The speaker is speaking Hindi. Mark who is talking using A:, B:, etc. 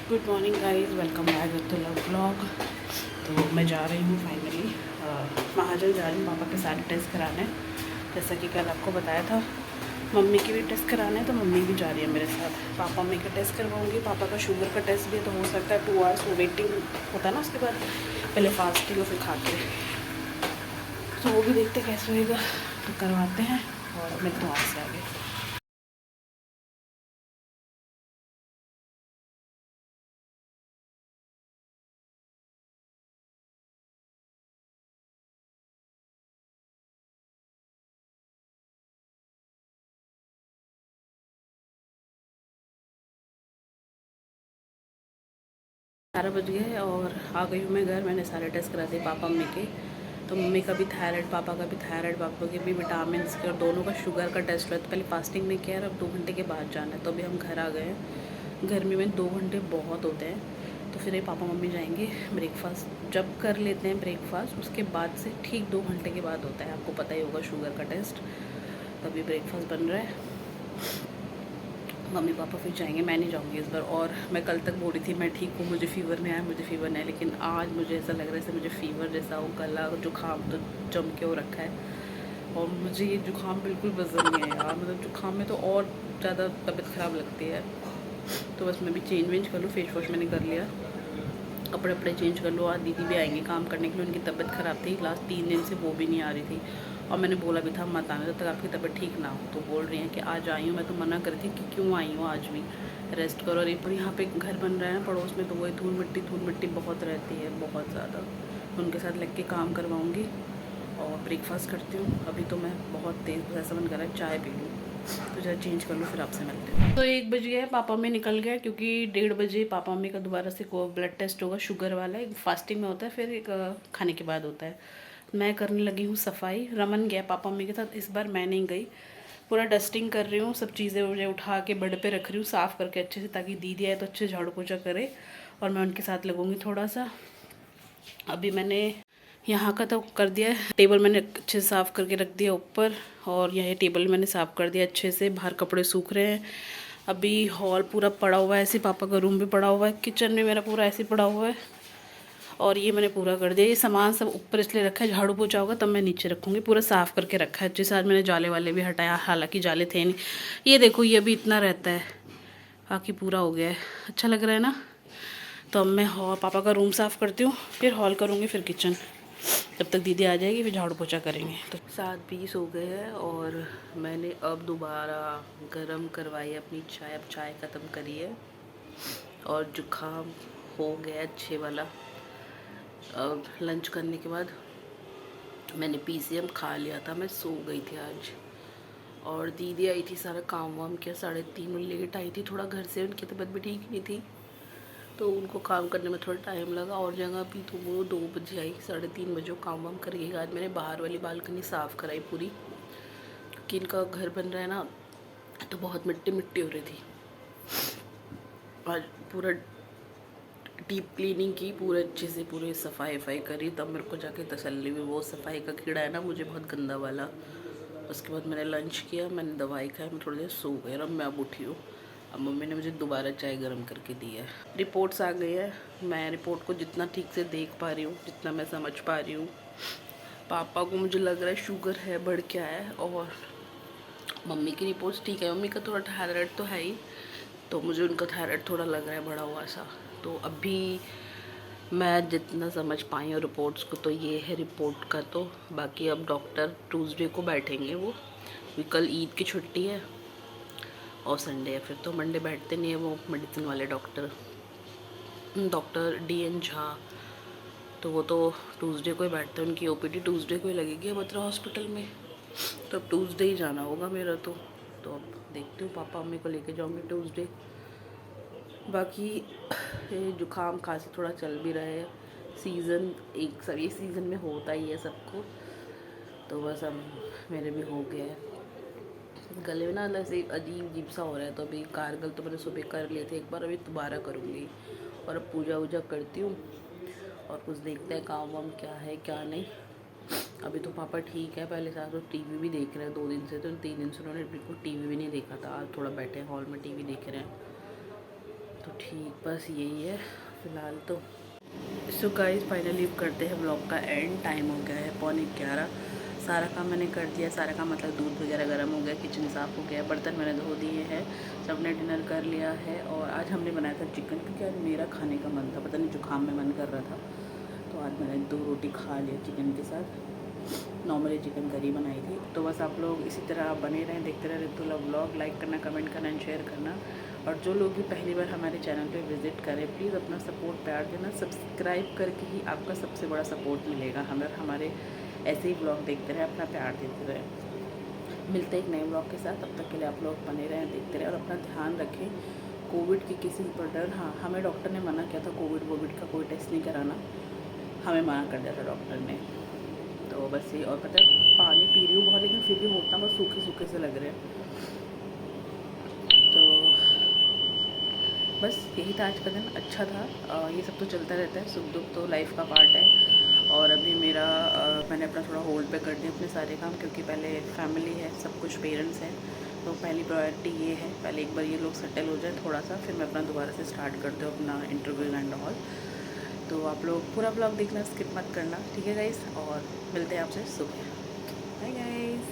A: Good morning guys, welcome back with the vlog. तो मैं जा रही हूँ फाइनली महाजन जा रही हूँ पापा के सारे टेस्ट कराने। जैसा कि कल आपको बताया था, मम्मी के भी टेस्ट कराने हैं, तो मम्मी भी जा रही है मेरे साथ। पापा मम्मी का टेस्ट करवाऊँगी। पापा का शुगर का टेस्ट भी है, तो हो सकता है 2 आवर्स वो वेटिंग होता है ना, उसके बाद पहले फास्टिंग और फिर खा के, तो वो भी देखते कैसे होएगा, तो करवाते हैं और मिलते हैं आपसे आगे। 11 बज गए और आ गई हूँ मैं घर। मैंने सारे टेस्ट करा दिए पापा मम्मी के। तो मम्मी का भी थायराइड, पापा का भी थायराइड, पापा के भी विटामिन के, और दोनों का शुगर का टेस्ट हुआ। तो पहले फास्टिंग नहीं किया, और अब 2 घंटे के बाद जाना है। तो अभी हम घर आ गए हैं। गर्मी में 2 घंटे बहुत होते हैं। तो फिर ये पापा मम्मी जाएंगे ब्रेकफास्ट जब कर लेते हैं ब्रेकफास्ट, उसके बाद से ठीक 2 घंटे के बाद होता है। आपको पता ही होगा शुगर का टेस्ट। तभी ब्रेकफास्ट बन रहा है। मम्मी पापा फिर जाएंगे, मैं नहीं जाऊंगी इस बार। और मैं कल तक बोल रही थी मैं ठीक हूँ, मुझे फ़ीवर नहीं आया, मुझे फ़ीवर नहीं आया, लेकिन आज मुझे ऐसा लग रहा है जैसे मुझे फ़ीवर जैसा हो। गला जुकाम तो जम के हो रखा है, और मुझे ये जुकाम बिल्कुल पसंद नहीं है यार। मतलब जुकाम में तो और ज़्यादा तबीयत ख़राब लगती है। तो बस मैं भी चेंज वेंज कर लूँ। फेस वॉश मैंने कर लिया, कपड़े वपड़े चेंज कर लो। आज दीदी भी आएंगे काम करने के लिए। उनकी तबीयत ख़राब थी, लास्ट 3 दिन से वो भी नहीं आ रही थी। और मैंने बोला भी था मत आना जब तक आपकी तबीयत ठीक ना हो। तो बोल रही हैं कि आज आई हूँ। मैं तो मना करी थी कि क्यों आई हूँ, आज भी रेस्ट करो। और एक बार यहाँ पे घर बन रहा है ना पड़ोस में, तो वही धूल मिट्टी बहुत रहती है, बहुत ज़्यादा। उनके साथ लग के काम करवाऊँगी और ब्रेकफास्ट करती हूँ। अभी तो मैं बहुत तेज़ ऐसा मन कर रहा है चाय पी लूँ। तो जरा चेंज कर लूँ, फिर आपसे मिलते हैं। तो 1 बज गया, पापा मम्मी निकल गया, क्योंकि 1:30 बजे पापा मम्मी का दोबारा से को ब्लड टेस्ट होगा, शुगर वाला। एक फास्टिंग में होता है, फिर एक खाने के बाद होता है। मैं करने लगी हूँ सफाई। रमन गया पापा मम्मी के साथ, इस बार मैं नहीं गई। पूरा डस्टिंग कर रही हूँ, सब चीज़ें मुझे उठा के बेड पे रख रही हूँ, साफ़ करके अच्छे से, ताकि दीदी आए तो अच्छे झाड़ू पोछा करे और मैं उनके साथ लगूँगी थोड़ा सा। अभी मैंने यहाँ का तो कर दिया है। टेबल मैंने अच्छे से साफ़ करके रख दिया ऊपर, और यह टेबल मैंने साफ़ कर दिया अच्छे से। बाहर कपड़े सूख रहे हैं। अभी हॉल पूरा पड़ा हुआ है ऐसे, पापा का रूम भी पड़ा हुआ है, किचन में मेरा पूरा ऐसे पड़ा हुआ है। और ये मैंने पूरा कर दिया। ये सामान सब ऊपर इसलिए रखा है, झाड़ू पोछा होगा तब मैं नीचे रखूँगी। पूरा साफ़ करके रखा है अच्छे से। आज मैंने जाले वाले भी हटाया, हालांकि जाले थे नहीं। ये देखो, ये अभी इतना रहता है, बाकी पूरा हो गया है। अच्छा लग रहा है ना। तो अब मैं हॉल, पापा का रूम साफ़ करती हूँ, फिर हॉल करूँगी, फिर किचन। जब तक दीदी आ जाएगी फिर झाड़ू पोछा करेंगे। तो 7:20 हो गए हैं, और मैंने अब दोबारा गरम करवाई अपनी चाय। अब चाय ख़त्म करी है, और जुकाम हो गया अच्छे वाला। अब लंच करने के बाद मैंने पीसीएम खा लिया था, मैं सो गई थी आज। और दीदी आई थी, सारा काम वाम किया। 3:30 लेट आई थी थोड़ा घर से, उनकी तबीयत भी ठीक नहीं थी, तो उनको काम करने में थोड़ा टाइम लगा। और जगह भी तो वो 2 बजे आई, 3:30 बजे काम वाम कर गई। आज मैंने बाहर वाली बालकनी साफ़ कराई पूरी, क्योंकि इनका घर बन रहा है ना, तो बहुत मिट्टी मिट्टी हो रही थी। आज पूरा डीप क्लीनिंग की, पूरे अच्छे से पूरे सफाई वफाई करी, तब मेरे को जाके तसल्ली हुई। वो सफाई का कीड़ा है ना मुझे, बहुत गंदा वाला। उसके बाद मैंने लंच किया, मैंने दवाई खाई, मैं थोड़ी देर सो गई, और अब मैं उठी हूँ। अब मम्मी ने मुझे दोबारा चाय गर्म करके दी है। रिपोर्ट्स आ गई है। मैं रिपोर्ट को जितना ठीक से देख पा रही हूँ, जितना मैं समझ पा रही हूँ, पापा को मुझे लग रहा है शुगर है, बढ़ के आया है। और मम्मी की रिपोर्ट्स ठीक है। मम्मी का थोड़ा थायराइड तो है ही, तो मुझे उनका थायराइड थोड़ा लग रहा है बढ़ा हुआ सा। तो अभी मैं जितना समझ पाई हूँ रिपोर्ट्स को, तो ये है रिपोर्ट का। तो बाकी अब डॉक्टर ट्यूसडे को बैठेंगे वो, क्योंकि कल ईद की छुट्टी है और संडे है। फिर तो मंडे बैठते नहीं है वो मेडिसिन वाले डॉक्टर, डॉक्टर DN झा। तो वो तो ट्यूसडे को ही बैठते हैं, उनकी OPD ट्यूसडे को ही लगेगी बत्रा हॉस्पिटल में। तो अब ट्यूसडे ही जाना होगा मेरा तो। अब देखती हूँ, पापा मम्मी को लेके जाऊँगी ट्यूसडे। बाकी जुकाम खांसी थोड़ा चल भी रहा है। सीज़न एक सब ये सीज़न में होता ही है सबको, तो बस अब मेरे भी हो गया है। गले में ना ऐसे अजीब अजीब सा हो रहा है। तो अभी कारगल तो मैंने सुबह कर लिए थे एक बार, अभी दोबारा करूँगी। और अब पूजा वूजा करती हूँ, और कुछ देखते हैं काम वाम क्या है क्या नहीं। अभी तो पापा ठीक है, पहले साथ तो टीवी भी देख रहे हैं 2 दिन से। तो 3 दिन से उन्होंने बिल्कुल टीवी भी नहीं देखा था। आज थोड़ा बैठे हॉल में टीवी देख रहे हैं। तो ठीक बस यही है फ़िलहाल तो। सो गाइस फाइनली करते हैं व्लॉग का एंड। टाइम हो गया है 11:15। सारा काम मैंने कर दिया, सारा काम मतलब दूध वगैरह गर्म हो गया, किचन साफ़ हो गया, बर्तन मैंने धो दिए हैं, सबने डिनर कर लिया है। और आज हमने बनाया था चिकन, क्योंकि आज मेरा खाने का मन था, पता नहीं जुकाम में मन कर रहा था, तो आज मैंने 2 रोटी खा लिया चिकन के साथ। नॉर्मली चिकन करी बनाई थी। तो बस आप लोग इसी तरह आप बने रहें, देखते रहें ऋतुला व्लॉग। लाइक करना, कमेंट करना एंड शेयर करना। और जो लोग भी पहली बार हमारे चैनल पे विज़िट करें, प्लीज़ अपना सपोर्ट प्यार देना। सब्सक्राइब करके ही आपका सबसे बड़ा सपोर्ट मिलेगा हमें, और हमारे ऐसे ही व्लॉग देखते रहें, अपना प्यार देते रहें। मिलते हैं एक नए व्लॉग के साथ, तब तक के लिए आप लोग बने रहें, देखते रहें और अपना ध्यान रखें। कोविड की किसी पर डर, हाँ हमें डॉक्टर ने मना किया था कोविड का कोई टेस्ट नहीं कराना, हमें मना कर दिया था डॉक्टर ने। तो बस ये, और पता है पानी पी रही हूँ बहुत, लेकिन फिर भी होता बहुत सूखे सूखे से लग रहे हैं। तो बस यही था आज का दिन, अच्छा था। ये सब तो चलता रहता है, सुख दुख तो लाइफ का पार्ट है। और अभी मेरा मैंने अपना थोड़ा होल्ड पे कर दिया अपने सारे काम, क्योंकि पहले फैमिली है, सब कुछ पेरेंट्स हैं, तो पहली प्रायोरिटी ये है। पहले एक बार ये लोग सेटल हो जाए थोड़ा सा, फिर मैं अपना दोबारा से स्टार्ट करती हूँ अपना इंटरव्यू एंड ऑल। तो आप लोग पूरा ब्लॉग देखना, स्किप मत करना, ठीक है गाइस। और मिलते हैं आपसे सुबह। Bye guys.